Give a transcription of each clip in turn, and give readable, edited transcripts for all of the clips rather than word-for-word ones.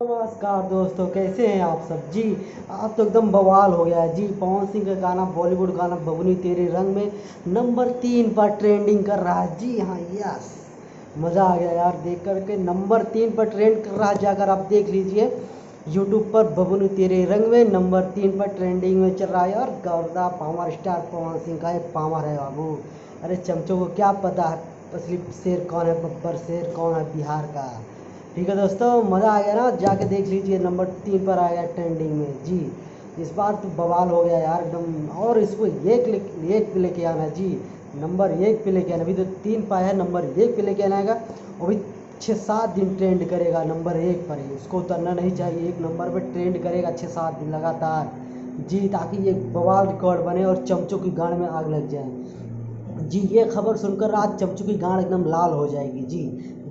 नमस्कार दोस्तों, कैसे हैं आप सब जी। आप तो एकदम बवाल हो गया है जी। पवन सिंह का गाना, बॉलीवुड गाना बबुनी तेरे रंग में नंबर 3 पर ट्रेंडिंग कर रहा है जी। हाँ, यस, मज़ा आ गया यार देख कर के। नंबर 3 पर ट्रेंड कर रहा है, जाकर आप देख लीजिए यूट्यूब पर। बबुनी तेरे रंग में नंबर 3 पर ट्रेंडिंग में चल रहा है यार। गर्दा पावर स्टार पवन सिंह का एक पावर है बाबू। अरे चमचों को क्या पता है असली शेर कौन है, बब्बर शेर कौन है बिहार का। ठीक है दोस्तों, मज़ा आ गया ना, जाके देख लीजिए। नंबर 3 पर आ गया ट्रेंडिंग में जी। इस बार तो बवाल हो गया यार एकदम। और इसको एक पे लेके आना जी। नंबर 1 पे लेके आना। अभी तो 3 पाया है, नंबर 1 पे लेके आना है। और भी 6-7 दिन ट्रेंड करेगा नंबर 1 पर ही। उसको उतरना नहीं चाहिए, 1 नंबर पर ट्रेंड करेगा 6-7 दिन लगातार जी, ताकि ये बवाल रिकॉर्ड बने और चमचों की गांड में आग लग जाए जी। ये खबर सुनकर आज चमचू की गांड एकदम लाल हो जाएगी जी।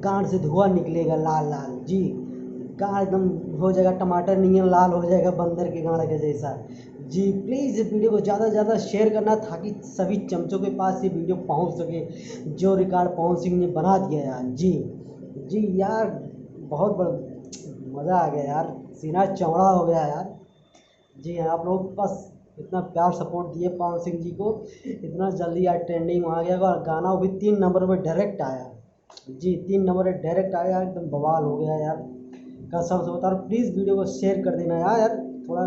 गांड से धुआं निकलेगा लाल लाल जी। गांड एकदम हो जाएगा टमाटर नियन लाल हो जाएगा, बंदर के गांड के जैसा जी। प्लीज़ इस वीडियो को ज़्यादा से ज़्यादा शेयर करना, ताकि सभी चमचों के पास ये वीडियो पहुंच सके, जो रिकॉर्ड पवन सिंह ने बना दिया यार जी। जी यार, बहुत बड़ा मज़ा आ गया यार, सीना चौड़ा हो गया यार जी। हाँ, आप लोग बस इतना प्यार सपोर्ट दिए पवन सिंह जी को, इतना जल्दी यार ट्रेंडिंग में आ गया। और गाना भी 3 नंबर पर डायरेक्ट आया जी। 3 नंबर पर डायरेक्ट आया, एकदम बवाल हो गया यार। कसम से बता रहा हूँ, प्लीज़ वीडियो को शेयर कर देना यार। थोड़ा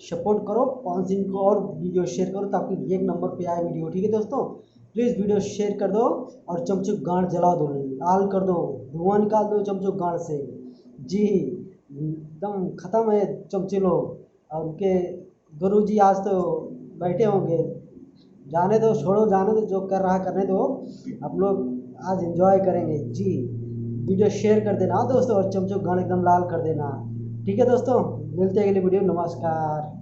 सपोर्ट करो पवन सिंह को और वीडियो शेयर करो, ताकि 1 नंबर पे आए वीडियो। ठीक है दोस्तों, प्लीज़ वीडियो शेयर कर दो और चमचू गांड जला दो, लाल कर दो, धुआं निकाल दो चमचू गांड से जी। एकदम ख़त्म है चमचे लोग। और उनके गुरुजी आज तो बैठे होंगे। जाने दो, छोड़ो, जाने दो, जो कर रहा करने दो। हम लोग आज एंजॉय करेंगे जी। वीडियो शेयर कर देना दोस्तों, और चमचो गाना एकदम लाल कर देना। ठीक है दोस्तों, मिलते हैं अगली वीडियो। नमस्कार।